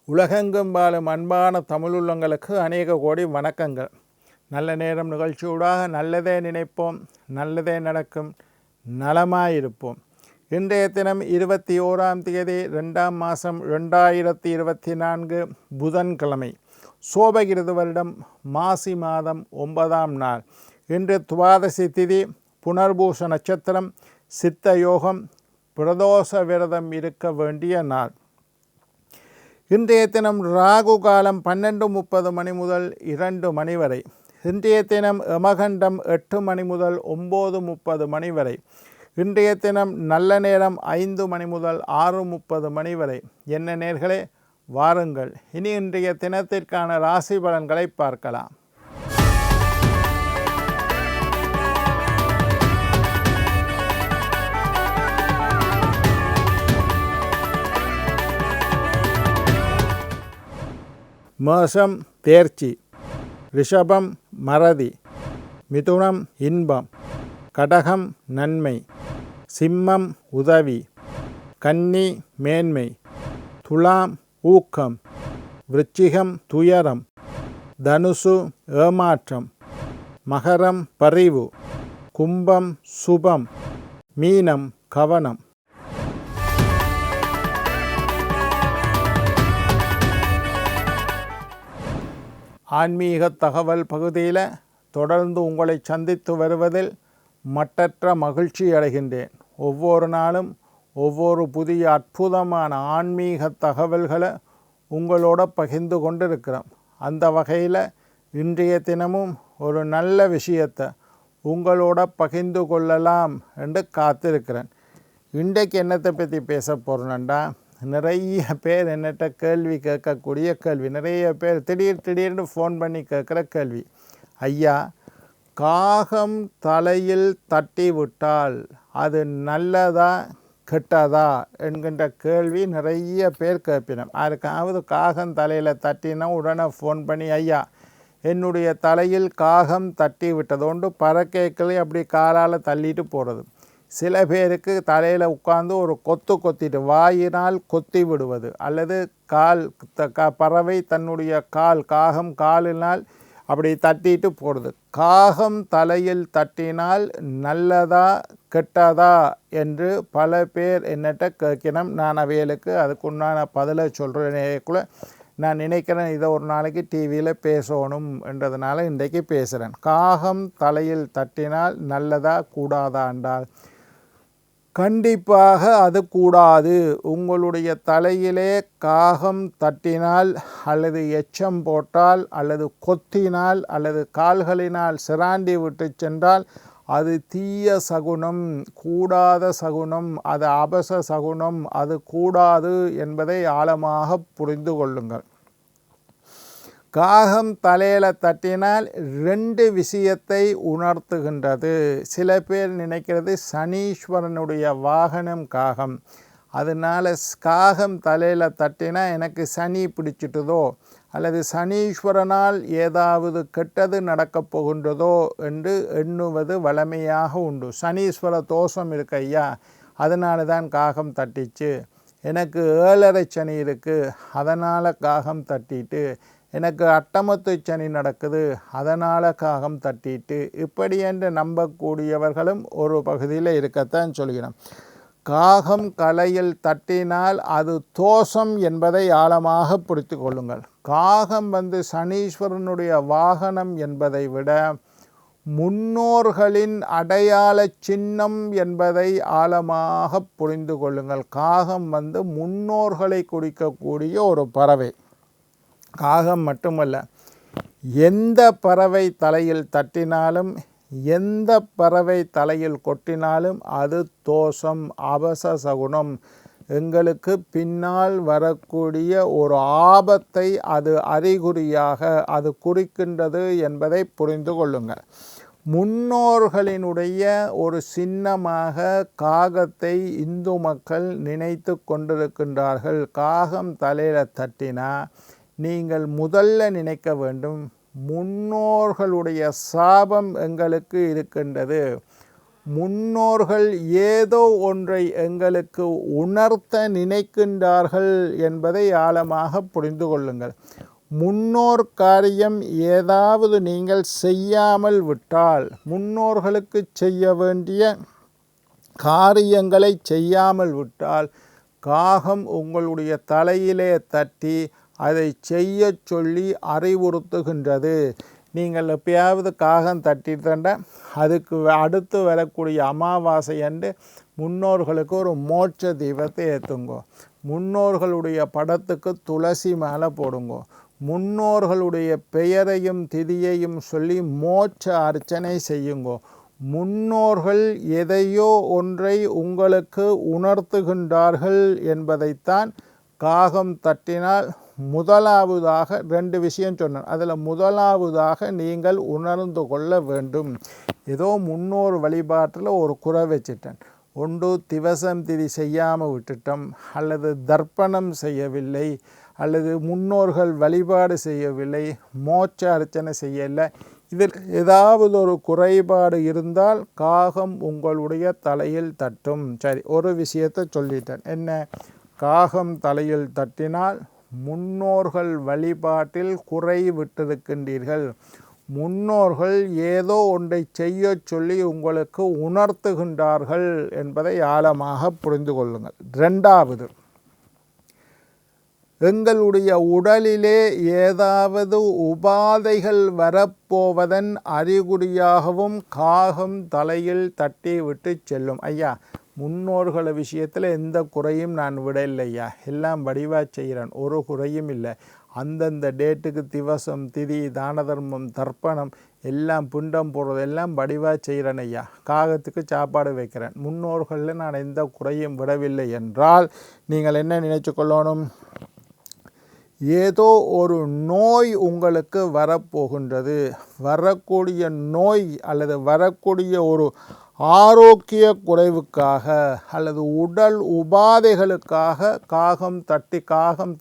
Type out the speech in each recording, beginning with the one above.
உலகெங்கும் வாழும் அன்பான தமிழுள்ளங்களுக்கு அநேக கோடி வணக்கங்கள். நல்ல நேரம் நிகழ்ச்சியூடாக நல்லதே நினைப்போம், நல்லதே நடக்கும், நலமாயிருப்போம். இன்றைய தினம் 21ஆம் தேதி 2ஆம் மாதம் 2024 புதன்கிழமை, சோபகிருது வருடம் மாசி மாதம் 9ஆம் நாள். இன்று துவாதசி திதி, புனர்பூச நட்சத்திரம், சித்த யோகம், பிரதோஷ விரதம் இருக்க வேண்டிய நாள். இன்றைய தினம் ராகு காலம் 12:30 மணி முதல் 2 மணி வரை. இன்றைய தினம் யமகண்டம் 8 மணி முதல் 9:30 மணி வரை. இன்றைய தினம் நல்ல நேரம் 5 மணி முதல் 6:30 மணி வரை. என்ன நேர்களே, வாருங்கள் இனி இன்றைய தினத்திற்கான ராசி பலன்களை பார்க்கலாம். மேஷம் தேர்ச்சி, ரிஷபம் மறதி, மிதுனம் இன்பம், கடகம் நன்மை, சிம்மம் உதவி, கன்னி மேன்மை, துலாம் ஊக்கம், விருச்சிகம் துயரம், தனுசு ஏமாற்றம், மகரம் பரிவு, கும்பம் சுபம், மீனம் கவனம். ஆன்மீக தகவல் பகுதியில் தொடர்ந்து உங்களை சந்தித்து வருவதில் மட்டற்ற மகிழ்ச்சி அடைகின்றேன். ஒவ்வொரு நாளும் ஒவ்வொரு புதிய அற்புதமான ஆன்மீக தகவல்களை உங்களோட பகிர்ந்து கொண்டிருக்கிறோம். அந்த வகையில் இன்றைய தினமும் ஒரு நல்ல விஷயத்தை உங்களோட பகிர்ந்து கொள்ளலாம் என்று காத்திருக்கிறேன். இன்றைக்கு என்னத்தை பற்றி பேச போகிறேன்டா, நிறைய பேர் என்னட்ட கேள்வி கேட்கக்கூடிய கேள்வி, நிறைய பேர் திடீர்னு ஃபோன் பண்ணி கேட்குற கேள்வி. ஐயா, காகம் தலையில் தட்டி விட்டால் அது நல்லதா கெட்டதா என்கின்ற கேள்வி நிறைய பேர் கேட்பினோம். யாருக்காவது காகம் தலையில் தட்டினா உடனே ஃபோன் பண்ணி, ஐயா என்னுடைய தலையில் காகம் தட்டி விட்டதோண்டு பறக்கைகளை அப்படி காலால் தள்ளிட்டு போகிறது. சில பேருக்கு தலையில் உட்கார்ந்து ஒரு கொத்திட்டு வாயினால் கொத்தி விடுவது, அல்லது பறவை தன்னுடைய காகம் காலினால் அப்படி தட்டிட்டு போடுது. காகம் தலையில் தட்டினால் நல்லதா கெட்டதா என்று பல பேர் என்னட்ட கேட்கணும். நான் அவைகளுக்கு அதுக்குண்டான பதிலை சொல்கிறேக்குள்ள நான் நினைக்கிறேன், இதை ஒரு நாளைக்கு டிவியில் பேசணும் என்றதுனால இன்றைக்கு பேசுகிறேன். காகம் தலையில் தட்டினால் நல்லதா கூடாதா என்றால் கண்டிப்பாக அது கூடாது. உங்களுடைய தலையிலே காகம் தட்டினால், அல்லது எச்சம் போட்டால், அல்லது கொத்தினால், அல்லது கால்களினால் சிராண்டி விட்டு சென்றால் அது தீய சகுனம், கூடாத சகுனம், அது அபச சகுனம், அது கூடாது என்பதை ஆழமாக புரிந்து கொள்ளுங்கள். காகம் தலையில் தட்டினால் 2 விஷயத்தை உணர்த்துகின்றது. சில பேர் நினைக்கிறது சனீஸ்வரனுடைய வாகனம் காகம், அதனால் காகம் தலையில் தட்டினா எனக்கு சனி பிடிச்சிட்டதோ, அல்லது சனீஸ்வரனால் ஏதாவது கெட்டது நடக்கப் போகின்றதோ என்று எண்ணுவது வழமையாக உண்டு. சனீஸ்வர தோஷம் இருக்கு ஐயா, அதனால தான் காகம் தட்டிச்சு, எனக்கு 7.5 சனி இருக்குது அதனால் காகம் தட்டிட்டு, எனக்கு அட்டமத்து சனி நடக்குது அதனால் காகம் தட்டிட்டு, இப்படி என்று நம்பக்கூடியவர்களும் ஒரு பகுதியில் இருக்கத்தான் சொல்கிறோம். காகம் கலையில் தட்டினால் அது தோஷம் என்பதை ஆழமாக புரிந்து கொள்ளுங்கள். காகம் சனீஸ்வரனுடைய வாகனம் என்பதை விட முன்னோர்களின் அடையாள சின்னம் என்பதை ஆழமாக புரிந்து கொள்ளுங்கள். காகம் முன்னோர்களை குறிக்கக்கூடிய ஒரு பறவை. காகம் மட்டுமல்ல, எந்த பறவை தலையில் தட்டினாலும், எந்த பறவை தலையில் கொட்டினாலும் அது தோஷம், அபச சகுனம், எங்களுக்கு பின்னால் வரக்கூடிய ஒரு ஆபத்தை அது அறிகுறியாக அது குறிக்கின்றது என்பதை புரிந்து கொள்ளுங்கள். முன்னோர்களினுடைய ஒரு சின்னமாக காகத்தை இந்து மக்கள் நினைத்து கொண்டிருக்கின்றார்கள். காகம் தலையில் தட்டினா நீங்கள் முதல்ல நினைக்க வேண்டும், முன்னோர்களுடைய சாபம் எங்களுக்கு இருக்கின்றது. முன்னோர்கள் ஏதோ ஒன்றை எங்களுக்கு உணர்த்த நினைக்கின்றார்கள் என்பதை ஆழமாக புரிந்து கொள்ளுங்கள். முன்னோர் காரியம் ஏதாவது நீங்கள் செய்யாமல் விட்டால், முன்னோர்களுக்கு செய்ய வேண்டிய காரியங்களை செய்யாமல் விட்டால், காகம் உங்களுடைய தலையிலே தட்டி அதை செய்ய சொல்லி அறிவுறுத்துகின்றது. நீங்கள் எப்பயாவது காகம் தட்டிட்டா அதுக்கு அடுத்து வரக்கூடிய அமாவாசை அன்று முன்னோர்களுக்கு ஒரு மோட்ச தீபத்தை ஏற்றுங்கோ. முன்னோர்களுடைய படத்துக்கு துளசி மேலே போடுங்கோ. முன்னோர்களுடைய பெயரையும் திதியையும் சொல்லி மோட்ச அர்ச்சனை செய்யுங்கோ. முன்னோர்கள் எதையோ ஒன்றை உங்களுக்கு உணர்த்துகின்றார்கள் என்பதைத்தான் காகம் தட்டினால் முதலாவதாக 2 விஷயம் சொன்னேன். அதில் முதலாவதாக நீங்கள் உணர்ந்து கொள்ள வேண்டும். ஏதோ முன்னோர் வழிபாட்டில் ஒரு குறை வச்சிட்டேன். ஒன்று திவசம் திதி செய்யாமல் விட்டுட்டோம், அல்லது தர்ப்பணம் செய்யவில்லை, அல்லது முன்னோர்கள் வழிபாடு செய்யவில்லை, மோட்ச அர்ச்சனை செய்யலை. இதில் ஏதாவது ஒரு குறைபாடு இருந்தால் காகம் உங்களுடைய தலையில் தட்டும். சரி, ஒரு விஷயத்தை சொல்லிட்டேன். என்ன? காகம் தலையில் தட்டினால் முன்னோர்கள் வழிபாட்டில் குறை விட்டிருக்கின்றீர்கள். முன்னோர்கள் ஏதோ ஒன்றை செய்ய சொல்லி உங்களுக்கு உணர்த்துகின்றார்கள் என்பதை ஆழமாக புரிந்து கொள்ளுங்கள். 2வது, எங்களுடைய உடலிலே ஏதாவது உபாதைகள் வரப்போவதன் அறிகுறியாகவும் காகம் தலையில் தட்டி விட்டு செல்லும். ஐயா, முன்னோர்கள் விஷயத்தில் எந்த குறையும் நான் விட இல்லையா, எல்லாம் வடிவாக செய்கிறேன், ஒரு குறையும் இல்லை. அந்தந்த டேட்டுக்கு திவசம் திதி தான தர்மம் தர்ப்பணம் எல்லாம் பிண்டம் போடுறது எல்லாம் வடிவாக செய்கிறேன் ஐயா. காகத்துக்கு சாப்பாடு வைக்கிறேன். முன்னோர்களில் நான் எந்த குறையும் விடவில்லை என்றால் நீங்கள் என்ன நினைச்சு கொள்ளணும்? ஏதோ ஒரு நோய் உங்களுக்கு வரப்போகின்றது. வரக்கூடிய நோய் அல்லது வரக்கூடிய ஒரு ஆரோக்கிய குறைவுக்காக அல்லது உடல் உபாதைகளுக்காக காகம்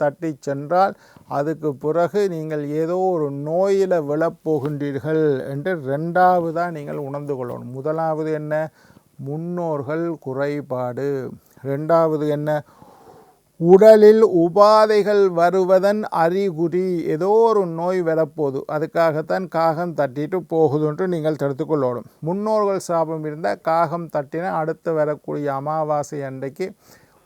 தட்டி சென்றால் அதுக்கு பிறகு நீங்கள் ஏதோ ஒரு நோயில் விழப்போகின்றீர்கள் என்று 2வதாக நீங்கள் உணர்ந்து கொள்ளணும். முதலாவது என்ன? முன்னோர்கள் குறைபாடு. 2வது என்ன? உடலில் உபாதைகள் வருவதன் அறிகுறி. ஏதோ ஒரு நோய் வரப்போகுது, அதுக்காகத்தான் காகம் தட்டிட்டு போகுதுன்ட்டு நீங்கள் தடுத்துக்கொள்ளணும். முன்னோர்கள் சாபம் இருந்தால் காகம் தட்டினா அடுத்து வரக்கூடிய அமாவாசை அன்றைக்கு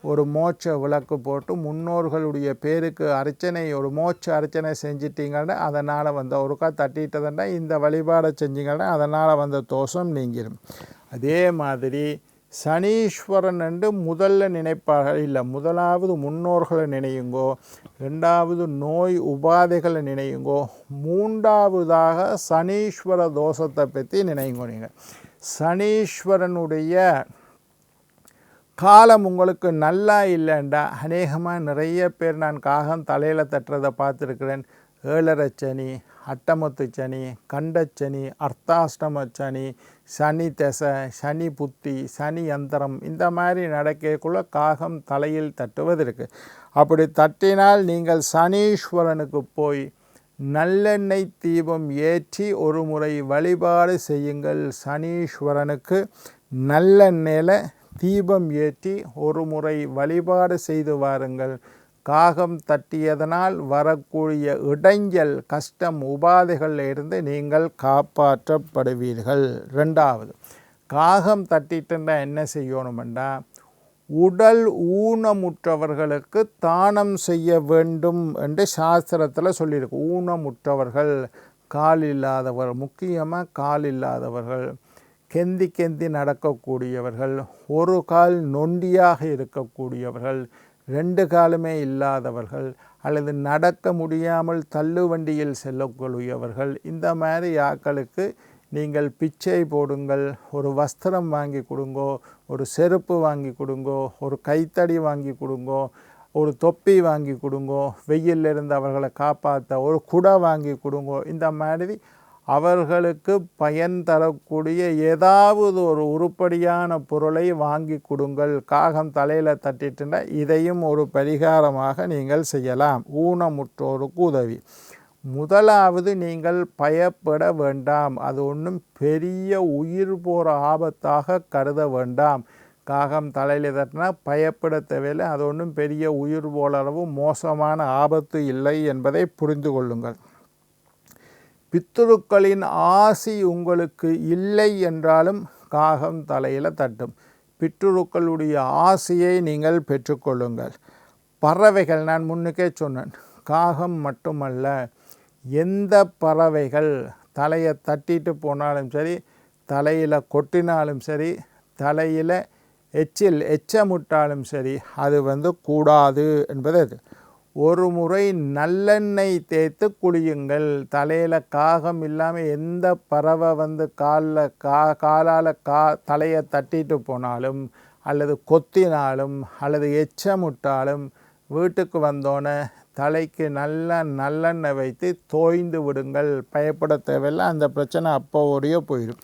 ஒரு மோட்ச விளக்கு போட்டு முன்னோர்களுடைய பேருக்கு அர்ச்சனை, ஒரு மோட்ச அர்ச்சனை செஞ்சிட்டிங்கன்னா அதனால் வந்த ஒருக்கா தட்டிட்டதுன்னா இந்த வழிபாடை செஞ்சிங்கன்னா அதனால் வந்த தோஷம் நீங்கிடும். அதே மாதிரி சனீஸ்வரன் என்று முதல்ல நினைப்பார்கள் இல்லை. முதலாவது முன்னோர்களை நினையுங்கோ, 2வது நோய் உபாதைகளை நினையுங்கோ, 3வதாக சனீஸ்வர தோஷத்தை பற்றி நினையுங்கோ. நீங்கள் சனீஸ்வரனுடைய காலம் உங்களுக்கு நல்லா இல்லைண்டா அநேகமாக நிறைய பேர் நான் காகம் தலையில் தட்டுறதை பார்த்துருக்கிறேன். 7.5 சனி, அட்டமத்து சனி, கண்டச்சனி, அர்த்தாஷ்டம சனி, சனி தசை, சனி புத்தி, சனி யந்திரம், இந்த மாதிரி நடக்கக்குள்ள காகம் தலையில் தட்டுவது. அப்படி தட்டினால் நீங்கள் சனீஸ்வரனுக்கு போய் நல்லெண்ணெய் தீபம் ஏற்றி ஒரு முறை வழிபாடு செய்யுங்கள். சனீஸ்வரனுக்கு நல்லெண்ணெயில் தீபம் ஏற்றி ஒரு முறை வழிபாடு செய்து வாருங்கள். காகம் தட்டியதனால் வரக்கூடிய இடைஞ்சல் கஷ்டம் உபாதைகளில் இருந்து நீங்கள் காப்பாற்றப்படுவீர்கள். 2வது, காகம் தட்டிட்டுன்னா என்ன செய்யணுமெண்டா, உடல் ஊனமுற்றவர்களுக்கு தானம் செய்ய வேண்டும் என்று சாஸ்திரத்தில் சொல்லியிருக்கு. ஊனமுற்றவர்கள், கால் இல்லாதவர், முக்கியமாக கால் இல்லாதவர்கள், கெந்தி நடக்கக்கூடியவர்கள், ஒரு கால் நொண்டியாக இருக்கக்கூடியவர்கள், 2 காலுமே இல்லாதவர்கள், அல்லது நடக்க முடியாமல் தள்ளு வண்டியில் செல்லக்கூடியவர்கள், இந்த மாதிரி ஆட்களுக்கு நீங்கள் பிச்சை போடுங்கள். ஒரு வஸ்திரம் வாங்கி கொடுங்கோ, ஒரு செருப்பு வாங்கி கொடுங்கோ, ஒரு கைத்தடி வாங்கி கொடுங்கோ, ஒரு தொப்பி வாங்கி கொடுங்கோ, வெயிலிருந்து அவர்களை காப்பாற்ற ஒரு குடை வாங்கி கொடுங்கோ. இந்த மாதிரி அவர்களுக்கு பயன் தரக்கூடிய ஏதாவது ஒரு உருப்படியான பொருளை வாங்கி கொடுங்கள். காகம் தலையில் தட்டிட்டுனா இதையும் ஒரு பரிகாரமாக நீங்கள் செய்யலாம். ஊனமுற்றோருக்கு உதவி. முதலாவது நீங்கள் பயப்பட வேண்டாம். அது ஒன்றும் பெரிய உயிர் போகிற ஆபத்தாக கருத வேண்டாம். காகம் தலையில் தட்டினா பயப்பட தேவையில்லை. அது ஒன்றும் பெரிய உயிர் போலளவு மோசமான ஆபத்து இல்லை என்பதை புரிந்து கொள்ளுங்கள். பித்ருக்களின் ஆசி உங்களுக்கு இல்லை என்றாலும் காகம் தலையில் தட்டும். பித்ருக்களுடைய ஆசியை நீங்கள் பெற்றுக்கொள்ளுங்கள். பறவைகள், நான் முன்னுக்கே சொன்னேன், காகம் மட்டுமல்ல, எந்த பறவைகள் தலையை தட்டிட்டு போனாலும் சரி, தலையில் கொட்டினாலும் சரி, தலையில் எச்சமுட்டாலும் சரி, அது கூடாது என்பது அது. ஒரு முறை நல்லெண்ணெய் தேய்த்து குளியுங்கள். தலையில் காகம் இல்லாமல் எந்த பறவை காலால் தலையை தட்டிட்டு போனாலும் அல்லது கொத்தினாலும் அல்லது எச்சமுட்டாலும் வீட்டுக்கு வந்தோன்னே தலைக்கு நல்லெண்ணெய் வைத்து தோய்ந்து விடுங்கள். பயப்பட தேவையில்லை, அந்த பிரச்சனை அப்போவோடையே போயிடும்.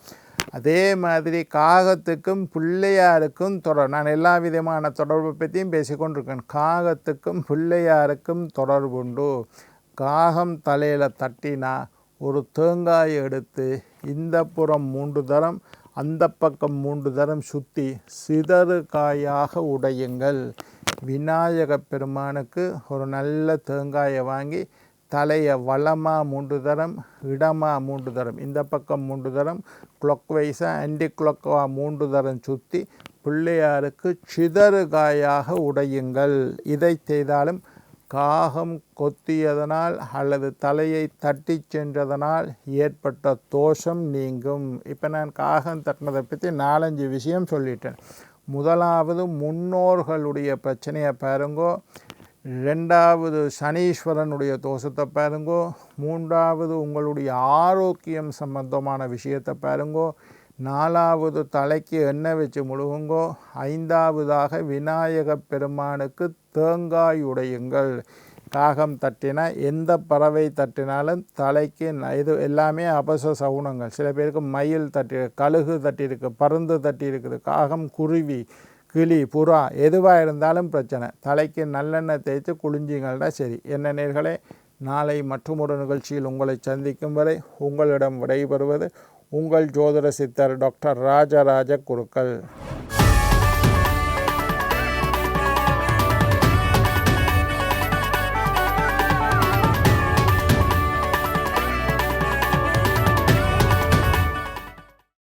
அதே மாதிரி காகத்துக்கும் பிள்ளையாருக்கும் தொடர்பு. நான் எல்லா விதமான தொடர்பை பற்றியும் பேசிக்கொண்டிருக்கேன். காகத்துக்கும் பிள்ளையாருக்கும் தொடர்புண்டு. காகம் தலையில் தட்டினா ஒரு தேங்காயை எடுத்து இந்த புறம் 3 தரம் அந்த பக்கம் 3 தரம் சுற்றி சிதறு காயாக உடையுங்கள். விநாயக பெருமானுக்கு ஒரு நல்ல தேங்காயை வாங்கி தலையை வலமாக 3 தரம், இடமாக 3 தரம், இந்த பக்கம் 3 தரம், கிளாக் வைஸாக ஆன்டி கிளாக்காக 3 தரம் சுற்றி பிள்ளையாருக்கு சிதறு காயாக உடையுங்கள். இதை செய்தாலும் காகம் கொத்தியதனால் அல்லது தலையை தட்டி சென்றதனால் ஏற்பட்ட தோஷம் நீங்கும். இப்போ நான் காகம் தட்டினதை பற்றி 4-5 விஷயம் சொல்லிட்டேன். முதலாவது முன்னோர்களுடைய பிரச்சனையை பாருங்கோ. 2வது சனீஸ்வரனுடைய தோஷத்தை பாருங்கோ. 3வது உங்களுடைய ஆரோக்கியம் சம்பந்தமான விஷயத்தை பாருங்கோ. 4வது தலைக்கு எண்ணெய் வச்சு முழுகுங்கோ. 5வதாக விநாயக பெருமானுக்கு தேங்காய் உடையுங்கள். காகம் தட்டினா, எந்த பறவை தட்டினாலும் தலைக்கு இது எல்லாமே அபச சகுனங்கள். சில பேருக்கு மயில் தட்டி, கழுகு தட்டியிருக்கு, பருந்து தட்டி இருக்குது, காகம், குருவி, கிளி, புறா, எதுவாக இருந்தாலும் பிரச்சனை. தலைக்கு நல்லெண்ணெய் தேய்ச்சி குளிஞ்சிங்கள்னா சரி. என்ன நேர்களே, நாளை மற்றொரு நிகழ்ச்சியில் உங்களை சந்திக்கும் வரை உங்களிடம் விடைபெறுவது உங்கள் ஜோதிட சித்தர் டாக்டர் ராஜராஜ குருக்கள்.